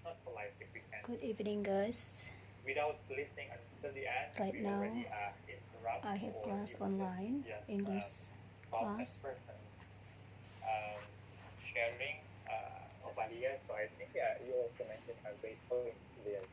not polite if we can. Good evening, guys. Without listening until the end, Right we now, already interrupt I have or class even online, just English stop that class. person sharing of ideas. So I think you also mentioned a great point there,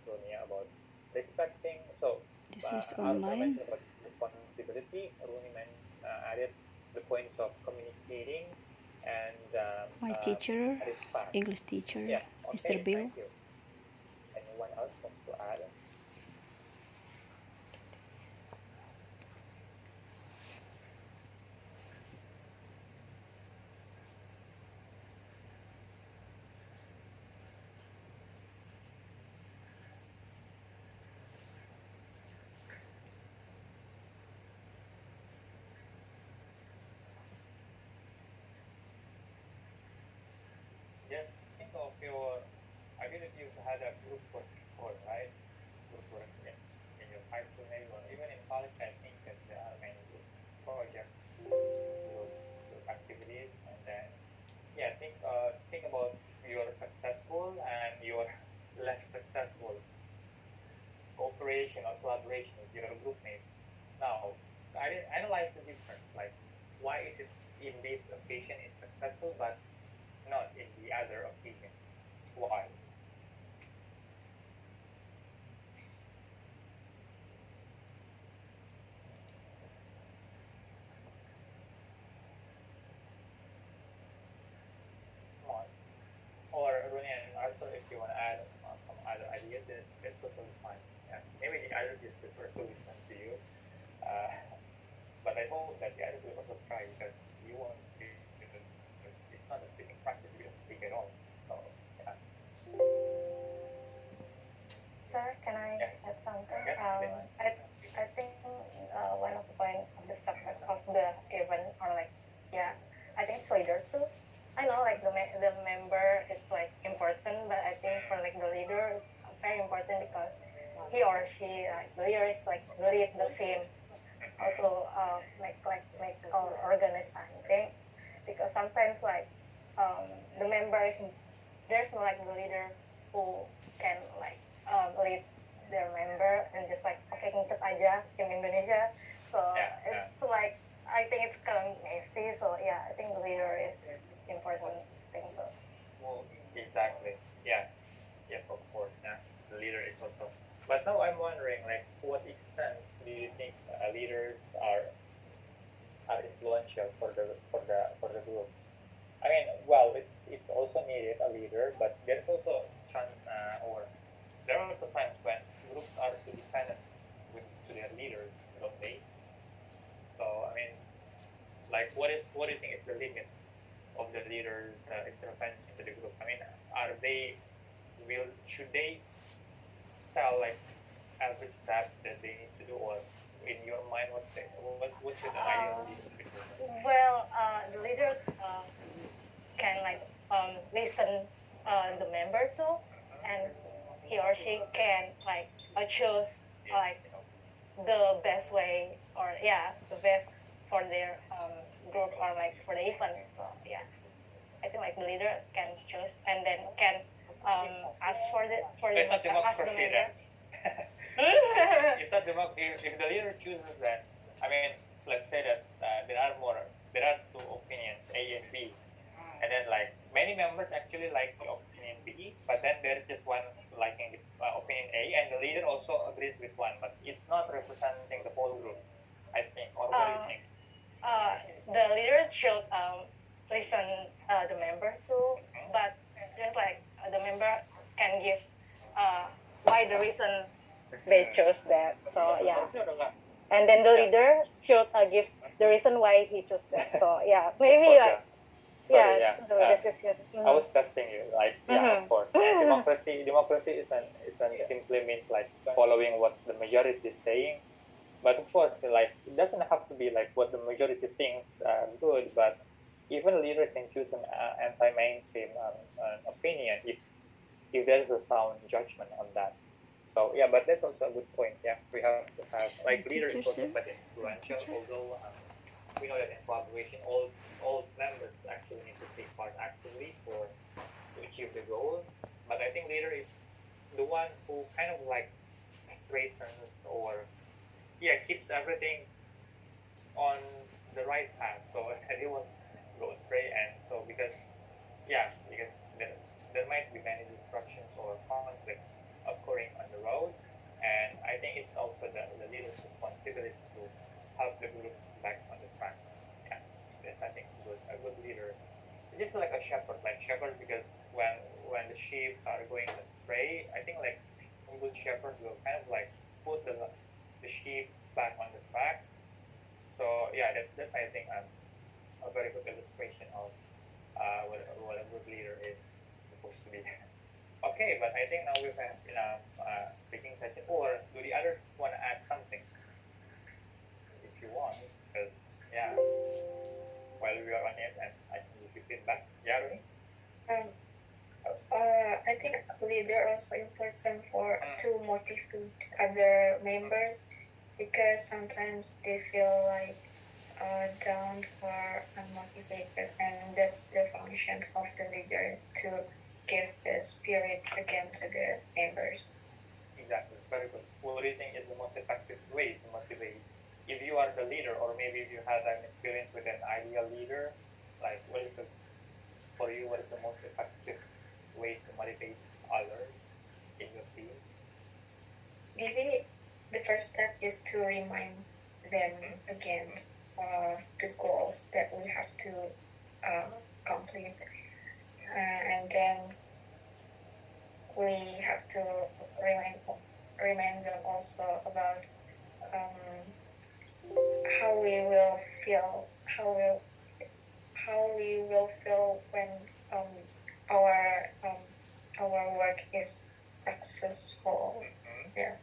Ronia, about respecting. So This is Arthur online. mentioned about responsibility. Rooney added the points of communicating and My teacher, respect. English teacher, Yeah, Mr. okay, Bill. thank you. Anyone else wants to add? Just think of your, I believe you've had a group work before, right? Group work in your high school maybe, or even in college. I think that there are many group projects, group activities, and then think about your successful and your less successful cooperation or collaboration with your group mates. Now, analyze the difference. Like, why is it in this occasion it's successful, but not in the other occasion? Why? Come on. Or Rooney and Arthur, if you want to add some other ideas, that's totally fine. Yeah. Maybe the others just prefer to listen to you. Uh, but I hope that the others will also try because you won't speak because it's not a speaking practice. You don't speak at all. So yeah. Sir, can I Yes. add something? Yes. I think one of the points of the success of the event, or like, yeah, I think it's leader too. I know like the member is like important, but I think for like the leader it's very important because he or she, like the leader is like lead the team how to make or organize something, because sometimes like the member is, there's no like the leader who can like lead their member and just like okay ngikut aja tim Indonesia, so it's like I think it's kind of messy. So yeah, I think the leader is important thing. So Well, exactly. Yes. Yes, of course. Yeah. The leader is also. But now I'm wondering, like, to what extent do you think leaders are influential for the group? I mean, well, it's also needed a leader, but there's also chance or there are also times when groups are too dependent to their leaders, don't they? So I mean, like, what do you think is the limit of the leaders' intervention into the group? I mean, should they tell like every step that they need to do, or in your mind, what should the ideal leader be? well, the leader can like listen the member too, and he or she can like choose like the best way, or yeah, the best for their group or like for the event. So yeah, I think like the leader can choose and then can ask for the It's not ask the democracy member. then. It's not democracy. If the leader chooses that, I mean, let's say that there are two opinions, A and B, and then like many members actually like the opinion B, but then there's just one liking the opinion A, and the leader also agrees with one, but it's not representing the whole group, I think. Or what do you think? The leader should listen the members too, but just like the member can give why the reason they chose that. So yeah, and then the leader should give the reason why he chose that. So yeah, maybe like Sorry, the discussion. I was testing you, like, of course. Democracy isn't simply means like following what the majority is saying, but of course, like it doesn't have to be like what the majority thinks good, but even a leader can choose an anti-mainstream opinion if there's a sound judgment on that. So yeah, but that's also a good point. Yeah, we have to have like leader is also quite influential, although we know that in collaboration, all members actually need to take part actively to achieve the goal. But I think leader is the one who kind of like straightens or keeps everything on the right path, so he won't go astray. And so because there might be many distractions or conflicts occurring on the road, and I think it's also the leader's responsibility to help the groups back on the track. Yeah, that's I think a good leader. It's just like a shepherd, because when the sheep are going astray, I think like a good shepherd will kind of like put the sheep back on the track. So yeah, that's I think a very good illustration of what a good leader is supposed to be. Okay, but I think now we've had enough speaking session. Or do the others want to add something? If you want, because while we are on it, and I can give you feedback. Yeah, Rooney? Um, I think leader also important for to motivate other members because sometimes they feel like down or unmotivated, and that's the functions of the leader to give the spirits again to the members. Exactly, very good. What do you think is the most effective way to motivate? If you are the leader, or maybe if you had an experience with an ideal leader, like what is for you? What is the most effective way to motivate others in your team? Maybe the first step is to remind them again the goals that we have to complete, and then we have to remind them also about how we will feel when our work is successful. Yeah.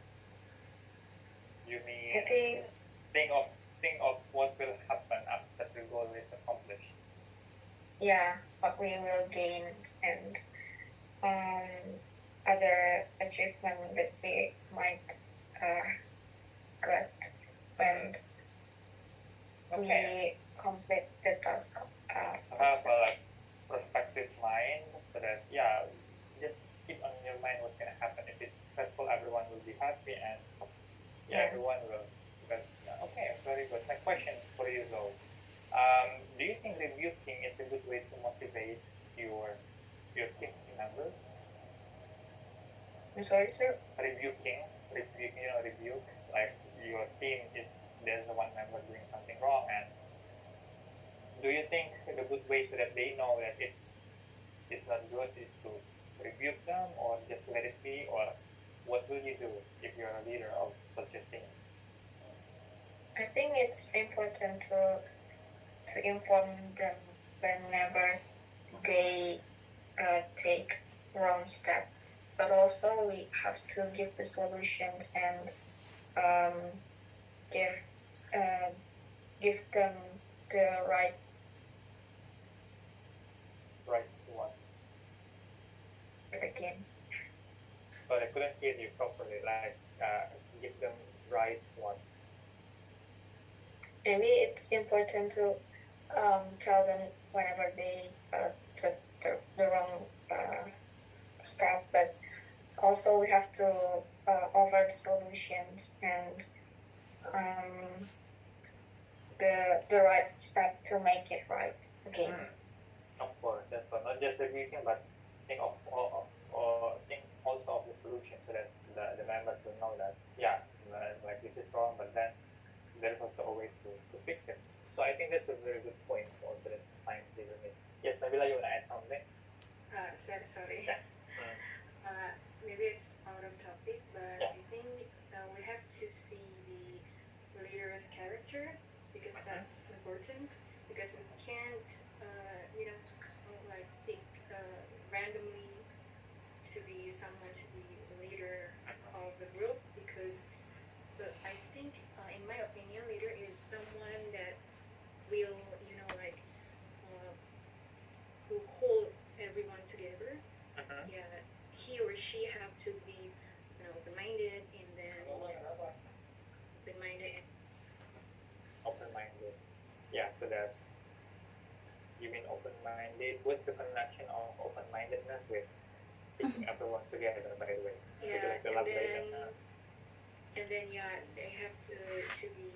You mean think of what will happen after the goal is accomplished. Yeah, what we will gain and other achievement that we might get when we complete the task. Have a like prospective mind, so that just keep on your mind what's gonna happen. If it's successful, everyone will be happy, and everyone will. But okay, very good. My question for you though, do you think rebuking is a good way to motivate your team members? I'm sorry, sir. Rebuke, like your team is there's one member doing something wrong, and do you think the good way so that they know that it's not good is to rebuke them, or just let it be, or what will you do if you're a leader of such a thing? I think it's important to inform them whenever they take wrong step, but also we have to give the solutions and give them the right what? Again. But I couldn't hear you properly. Like give them right what? Maybe it's important to tell them whenever they took the wrong step, but also we have to offer the solutions and the right step to make it right again. Of course, that's not just rebuking, but think think also of the solution, so that the members will know that like this is wrong, but then there's also a way to fix it. So I think that's a very good point also, that sometimes leader miss. Yes, Nabila, you want to add something? Sorry. Yeah. Maybe it's out of topic, but I think we have to see the leader's character, because that's important. Because we can't, like pick randomly to be someone to be the leader of the group, because I think, in my opinion, leader is someone that will, who hold everyone together. Yeah, he or she have to be, open-minded, and then Open-minded. Yeah, so that you mean open-minded. What's the connection of open-mindedness with keeping everyone together, by the way. Would you Yeah, like to elaborate on that? and then yeah, they have to be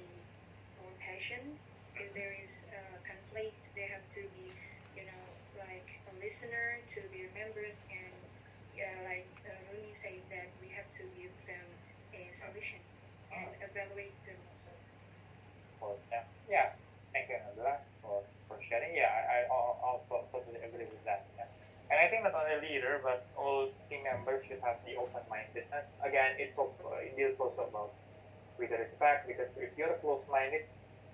more patient. If there is conflict, they have to be, like a listener to their members, and yeah, like Rooney said that we have to give them a solution and evaluate them also. Yeah. Thank you, Nabila, for sharing. Yeah, I also totally agree with that. Yeah. And I think not only leader, but all team members should have the open-mindedness. Again, it deals also about with the respect, because if you're close-minded,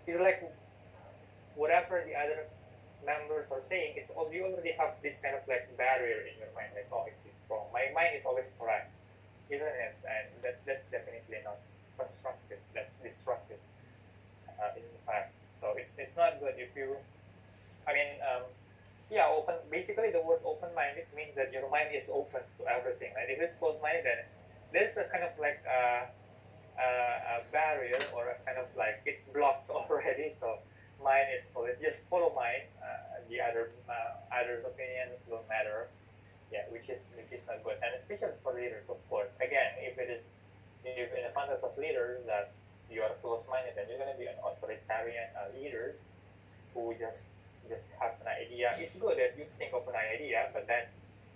it's like whatever the other members are saying, you already have this kind of like barrier in your mind, like, oh, it's wrong. My mind is always correct, isn't it? And that's definitely not constructive. That's destructive, in fact. So it's not good if you. I mean, yeah, open. Basically, the word open-minded means that your mind is open to everything. And if it's closed-minded, then there's a kind of like a barrier, or a kind of like it's blocked already. So mine is always just follow mine. The others' opinions don't matter. Yeah, which is not good, and especially for leaders, of course. Again, if in the context of leaders that you are close-minded, then you're going to be an authoritarian leader who just have an idea. It's good that you think of an idea, but then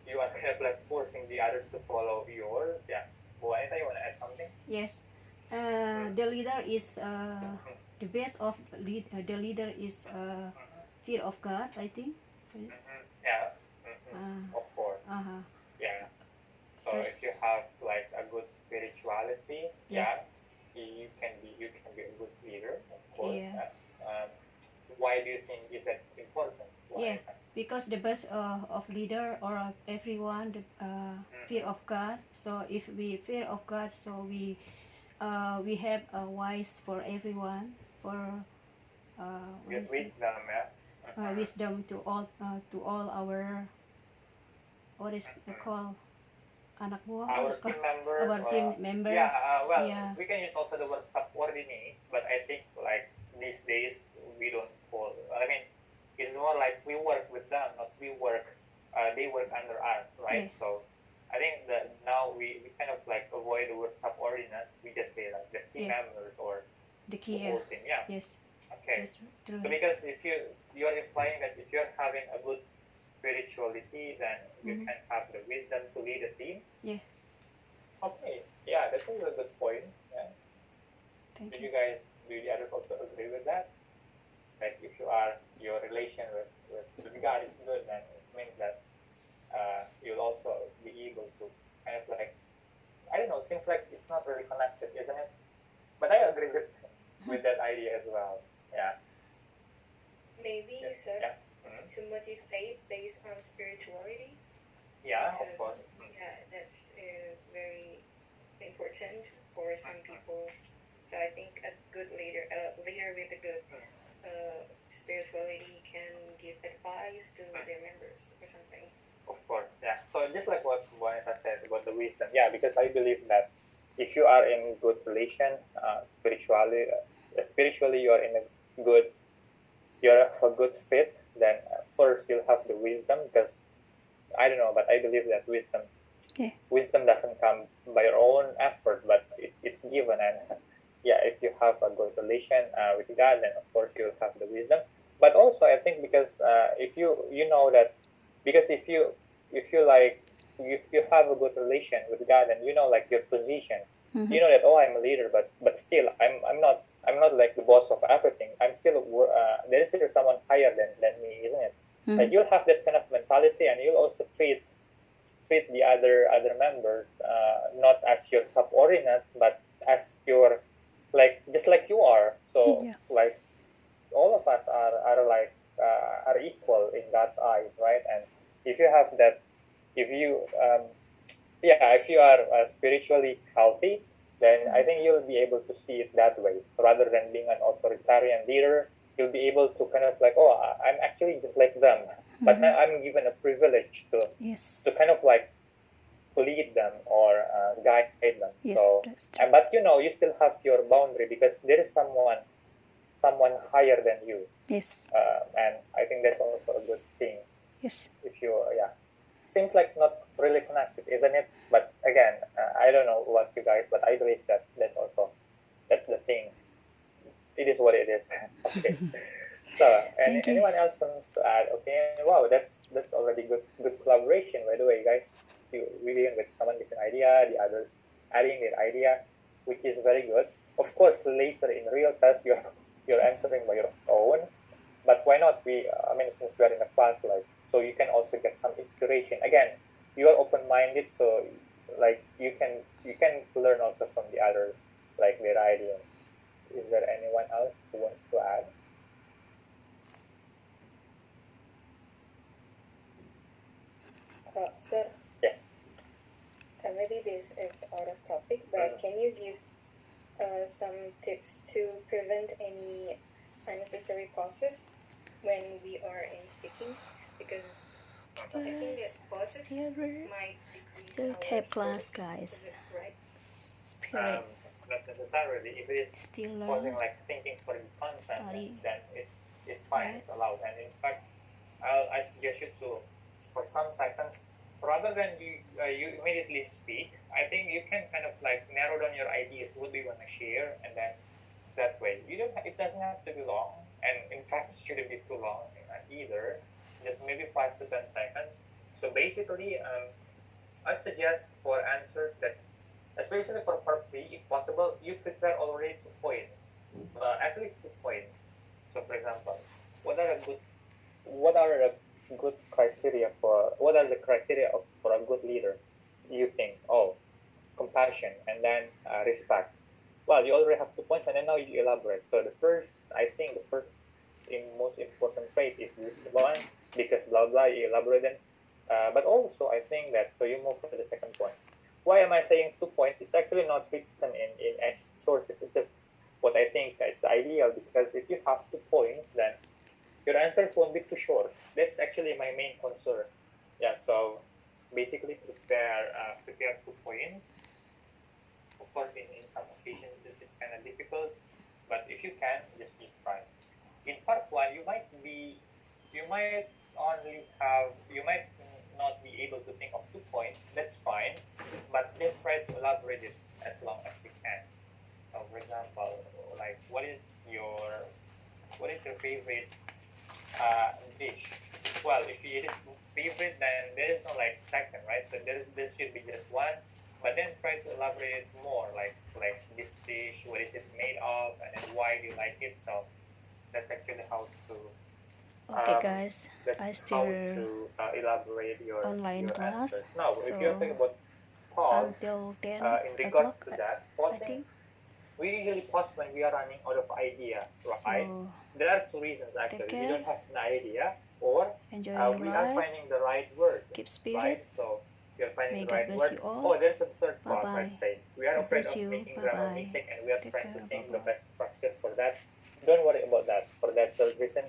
you are kind of like forcing the others to follow yours. Yeah. Juanita, you want to add something? Yes. The leader is the base of the leader is fear of God, I think. Yeah. Uh, Of course. uh-huh. Yeah. So First, if you have like a good spirituality, yes. you can be a good leader, of course. Yeah. Why do you think is that important? Yeah, because the best of leader or everyone the fear of God. So if we fear of God, so we have a wise for everyone for With wisdom, yeah. wisdom to all our what is the call anak buah Our what is team members, our team member. yeah, well, Yeah. we can use also the word subordinate, but I think like these days we don't call. I mean, it's more like we work with them, not we work. They work under us, right? Yes. So I think that now we kind of like avoid the word subordinate. We just say like the team Yeah. members or The the key. whole team. Yeah. Yes. Okay. That's true. So because if you're implying that if you're having a good spirituality, then you can have the wisdom to lead a team. Yeah. Okay. Yeah, that's a really good point. Yeah. Thank Do you. the others also agree with that? Like if your relation with God is good, then it means that you'll also be able to kind of like, I don't know, seems like it's not really connected, isn't it? But I agree with that idea as well. Yeah. Maybe so, Yeah. to motivate based on spirituality. Yeah, of Because, course. yeah, that is very important for some people. So I think a good leader with a good spirituality can give advice to their members or something. Of course, yeah. So just like what Juanita said about the wisdom, yeah, because I believe that if you are in good relation, spiritually you are in a you're a good fit, then first you'll have the wisdom, because I don't know, but I believe that wisdom doesn't come by your own effort, but it's given. And yeah, if you have a good relation with God, then of course you'll have the wisdom. But also, I think because if you know that, because if you like, if you have a good relation with God and you know like your position, you know that, oh, I'm a leader, but still I'm not like the boss of everything. I'm still there is still someone higher than me, isn't it? Like you'll have that kind of mentality, and you'll also treat the other members not as your subordinates, but as your, like, just like you are. So like all of us are equal in God's eyes, right? And if you have that, if you if you are spiritually healthy, then I think you'll be able to see it that way, rather than being an authoritarian leader. You'll be able to kind of like, oh, I'm actually just like them, but now I'm given a privilege to kind of like lead them or guide them. Yes, so, that's true. but you still have your boundary, because there is someone higher than you. Yes. And I think that's also a good thing. Yes. If you seems like not really connected, isn't it? But again, I don't know what you guys, but I believe that that's the thing. It is what it is. Okay. So, Thank you. anyone else wants to add? Okay. Wow, that's already good collaboration. By the way, guys, we begin with someone with an idea, the others adding their idea, which is very good. Of course, later in real test, you're answering by your own. But why not? I mean, since we are in a class, like, so you can also get some inspiration. Again, you are open-minded, so like you can learn also from the others, like their ideas. Is there anyone else who wants to add? Sir, Yes. maybe this is out of topic, but can you give some tips to prevent any unnecessary pauses when we are in speaking? Because I think that Guys, pauses still might decrease still our have scores. class, guys. Is it right? Spirit Not necessarily. If it is still causing learn, like thinking for the content, study. then it's fine. Right. It's allowed. And in fact, I'd suggest you to, for some seconds, rather than you immediately speak, I think you can kind of like narrow down your ideas, what do you want to share, and then that way you don't. It doesn't have to be long, and in fact, it shouldn't be too long either. Just maybe 5 to 10 seconds. So basically, I'd suggest for answers that, especially for part 3, if possible, you prepare already 2 points, at least 2 points. So, for example, what are a good what are the good criteria for what are the criteria for a good leader? You think, oh, compassion, and then respect. Well, you already have 2 points, and then now you elaborate. So I think the first most important trait is this one, because blah blah you elaborate then. But also, I think that so you move to the second point. Why am I saying 2 points? It's actually not written in any sources. It's just what I think is ideal, because if you have 2 points, then your answers won't be too short. That's actually my main concern. Yeah, so basically prepare 2 points. Of course, in some occasions it's kind of difficult, but if you can, just keep trying. In part 1, you might you might not be able to think of 2 points. That's fine, but just try to elaborate it as long as you can. So, for example, like what is your favorite dish? Well, if it is favorite, then there is no like second, right? So there should be just one. But then try to elaborate it more, like this dish, what is it made of, and then why do you like it? So that's actually how to Okay, guys, that's I how still to elaborate online your class, answers. Now, if you're talking so about pause, until 10 in regards o'clock, to that, I pausing, think. we usually pause when we are running out of idea, right? So There are 2 reasons take actually. We care, don't have an idea, or enjoy your we are life, finding the right word, keep right? spirit. So you're finding May the God right bless word. you all. Oh, there's a third Bye clause, bye. let's say. We are God afraid bless of you. making Bye grammar bye. mistake, and we are Take trying to care. think Bye the bye. best structure for that. Don't worry about that. For that third reason,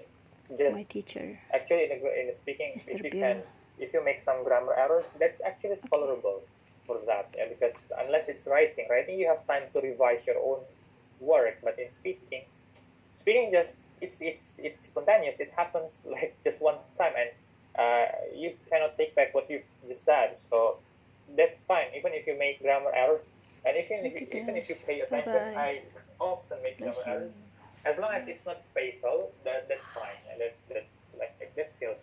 just My teacher, actually in the speaking, Mr. Bill. if you make some grammar errors, that's actually tolerable for that. Yeah, because unless it's writing you have time to revise your own work. But in speaking just it's spontaneous. It happens like just one time, and you cannot take back what you've just said. So that's fine, even if you make grammar errors. And Okay, even if you guys. pay Bye attention, bye. I often make Bless grammar you. errors. As long as it's not fatal, that's fine. And that's still